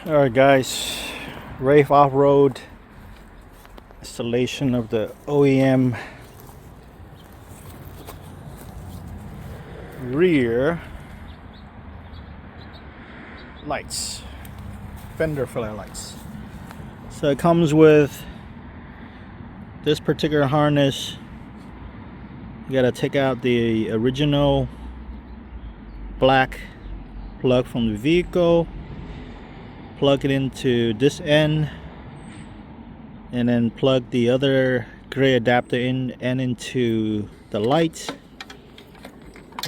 Alright guys, RAVE off-road installation of the OEM rear lights, Fender filler lights. So it comes with this particular harness. You gotta take out the original black plug from the vehicle, plug it into this end, and then plug the other gray adapter in and into the lights.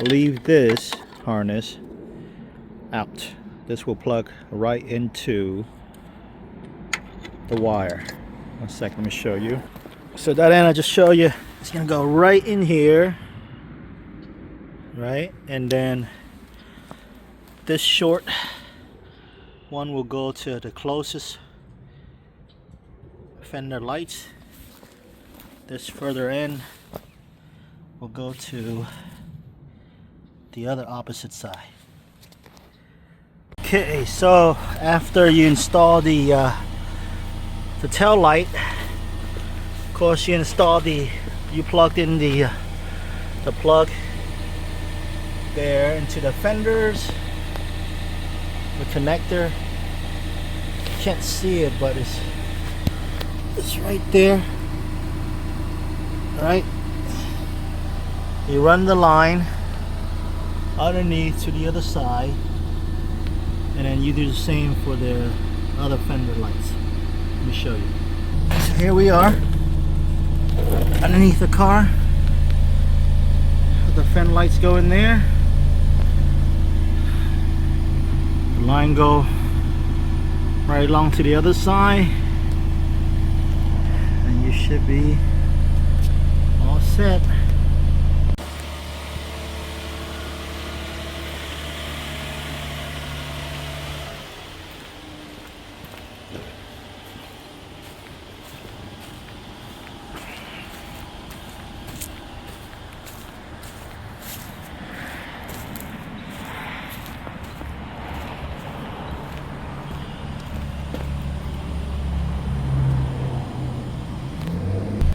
Leave this harness out. This will plug right into the wire. One second, let me show you. So that end I just showed you, it's gonna go right in here, right? And then this short one will go to the closest Fender lights. This further end will go to the other opposite side. Okay, so after you install the tail light, of course you plugged in the plug there into the fenders, the connector. You can't see it, but it's right there. Right, you run the line underneath to the other side, and then you do the same for the other fender lights. Let me show you. So here we are underneath the car. The fender lights go in there. The line go right along to the other side, and you should be all set.